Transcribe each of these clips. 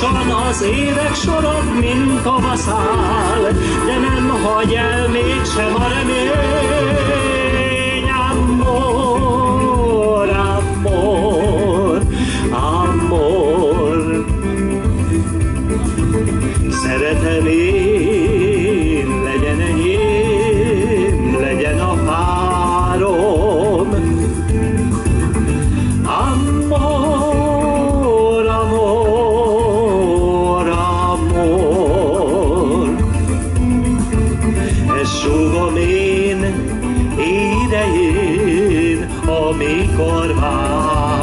lassan az évek sorod, mint tavaszál, de nem hagy el mégsem a remény. Amor, amor, amor. Szeretem én, legyen enyém, legyen a párom. Amor, amor, amor. Ezt súgom én idején, amikor várom.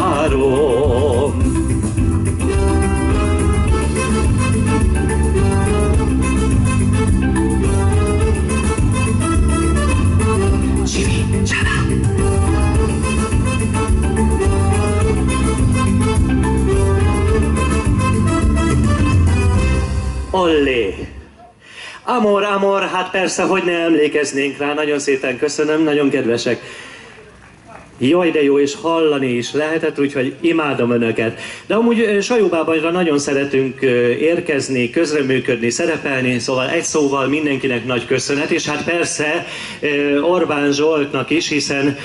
Ollé! Amor, amor, hát persze, hogy ne emlékeznénk rá, nagyon szépen köszönöm, nagyon kedvesek. Jaj, de jó, és hallani is lehetett, úgyhogy imádom önöket. De amúgy Sajóbábanyra nagyon szeretünk érkezni, közreműködni, szerepelni, szóval egy szóval mindenkinek nagy köszönet, és hát persze Orbán Zsoltnak is, hiszen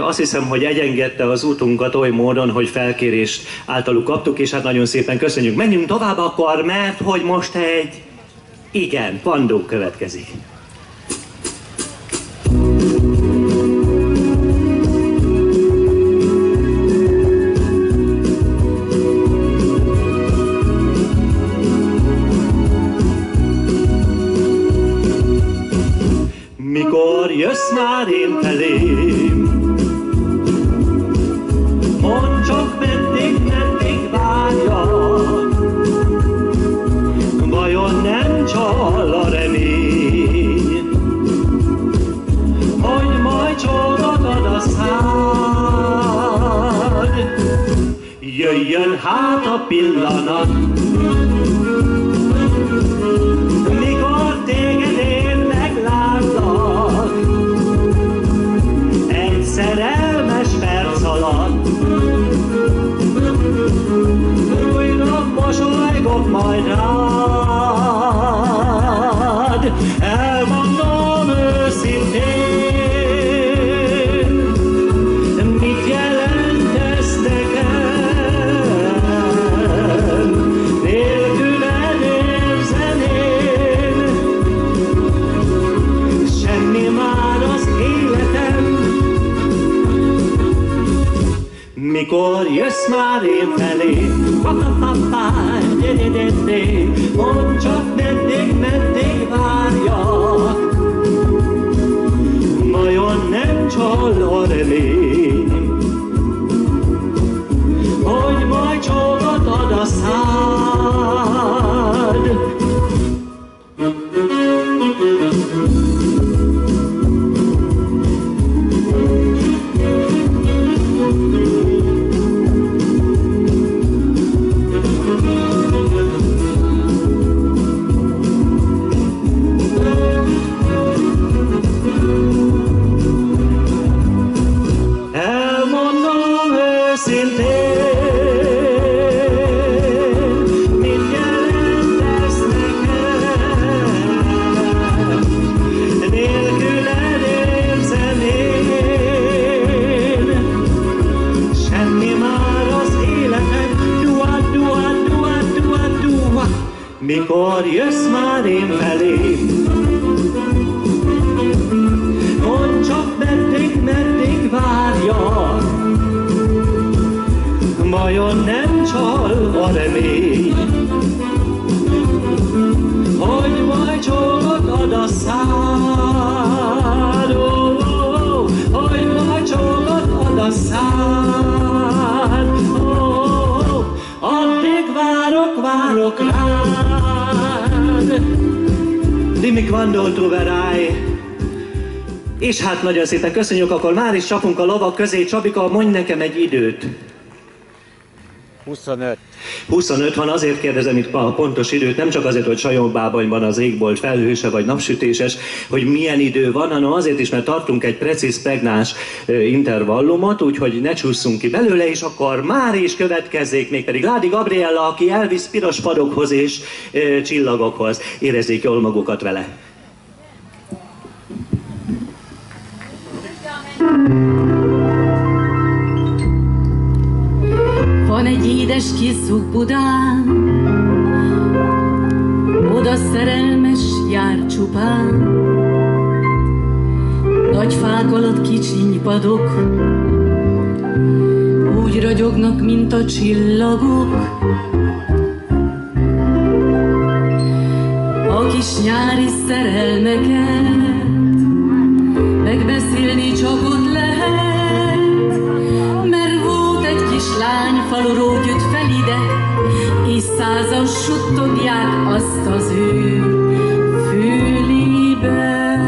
azt hiszem, hogy egyengedte az útunkat oly módon, hogy felkérést általuk kaptuk, és hát nagyon szépen köszönjük. Menjünk tovább akkor, mert hogy most egy igen, Pandó következik. Mikor jössz már én felém, mondd csak meddig várjak, vajon nem csal a remény, hogy majd csodatod a szád. Jöjjön hát a pillanat, mikor téged én meglátlak, egy szerelmes perc alatt. Újra mosolygok majd rád, elmondom őszintén, mit jelent ez nekem, nélküled érzem én, semmi már az életem. Mikor jössz már én felé, mondd csak meddig várjak, vajon nem csal a remény, hogy majd csókat ad a szád. Mikor jössz már én felém, mondd csak meddig várjak, vajon nem csal a remény, hogy majd csókot ad a szád, hogy majd csókot ad a szád. Addig várok rád. Dimmi quando troverai. És hát nagyon szépen köszönjük, akkor már is csapunk a lovak közé. Csabika, mondj nekem egy időt. 25. 25 van, azért kérdezem itt a pontos időt, nem csak azért, hogy Sajon-Bábonyban az égbolt felhőse vagy napsütéses, hogy milyen idő van, hanem azért is, mert tartunk egy precíz, pregnáns intervallumot, úgyhogy ne csúszunk ki belőle, és akkor már is következzék mégpedig Ládi Gabriella, aki elvisz piros padokhoz és csillagokhoz. Érezzék jól magukat vele. Van egy édes kis szuk Budán, oda szerelmes jár csupán. Nagy fák alatt kicsiny padok, úgy ragyognak, mint a csillagok. A kis nyári szerelmeket megbeszélni csak ott lehet, mert volt egy kislány faluról jött fel ide, és százan suttogják azt az ő fülében.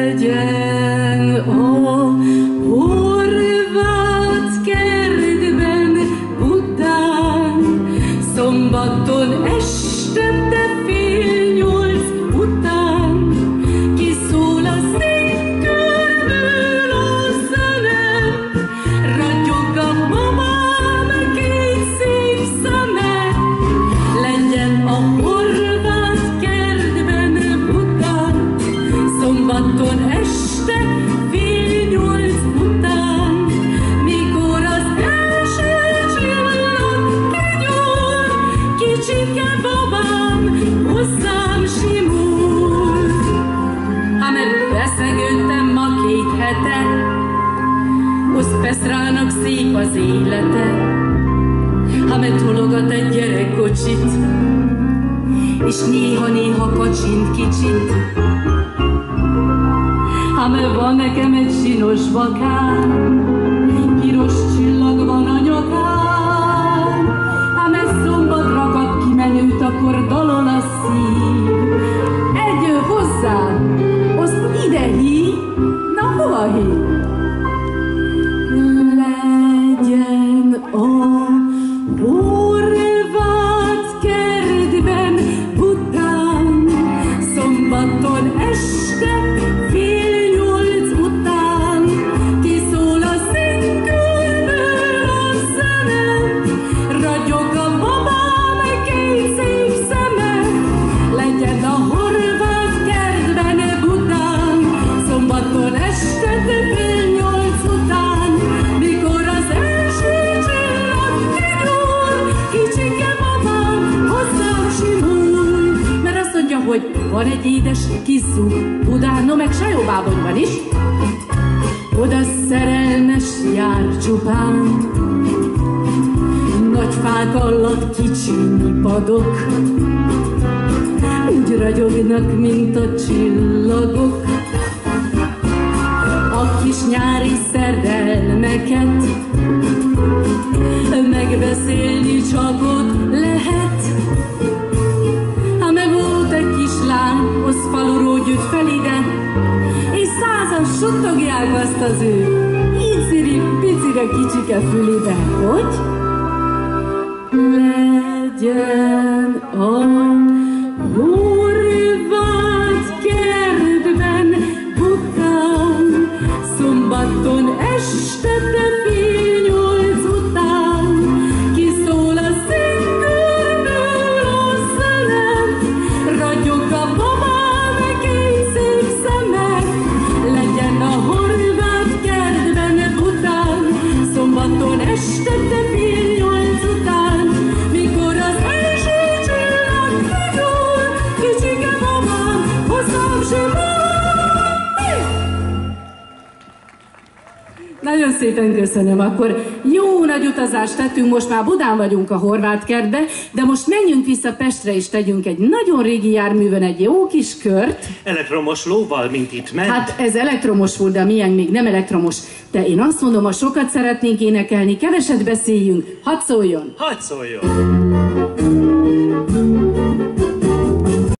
Legyen a horvát kertben Budán, szombaton este de 7:30 után, kiszól a székkörből a zene, ragyog a mamám két szép szeme. Legyen a horvát kertben Budán, szombaton este 7:30 után, mikor az első csillag kinyúl, kicsike babám hozzám simul. Ha meg beszegődtem ma 2 hete, osz Peszrának szép az élete. Ha meg tologat egy gyerekkocsit, és néha-néha kacsint kicsit. Ha meg van nekem egy sinos vakám, piros csillag van a nyakán. Ha meg szombatra kap ki menőt, akkor dalol a szív. Egy hozzám, azt ide hív, na hova hív? Legyen a horvát kertben Budán, szombaton este 7:30 után, kiszól a székkörből a zene, ragyog a babám két szép szeme. Legyen a horvát kertben Budán, szombaton este 7:30 után, mikor az első csillag kinyúl, kicsike babám hozzám simul. Mert azt mondja, hogy van egy édes kis szuk Budán, no meg Sajon-Bábonyban is, oda szerelmes jár csupán. Nagy fák alatt kicsiny padok, úgy ragyognak, mint a csillagok. A kis nyári szerelmeket megbeszélni csak ott lehet. Ha meg volt egy kislány, az faluról jött fel ide, és százan suttogják azt az ő iciri picire kicsike fülibe, hogy legyen a horvát kertben Budán, szombaton este 7:30 után, kiszól a székkörből a zene, ragyog a babám két szép szeme. Legyen a horvát kertben Budán, szombaton este 7:30 után, mikor az első csillag kinyúl, kicsike babám hozzám simul. Nagyon szépen köszönöm, akkor jó nagy utazást tettünk, most már Budán vagyunk a horvát kertbe, de most menjünk vissza Pestre és tegyünk egy nagyon régi járművön egy jó kis kört. Elektromos lóval, mint itt ment. Hát ez elektromos volt, de a milyen még nem elektromos. De én azt mondom, ha sokat szeretnénk énekelni, keveset beszéljünk, hadd szóljon! Hadd szóljon!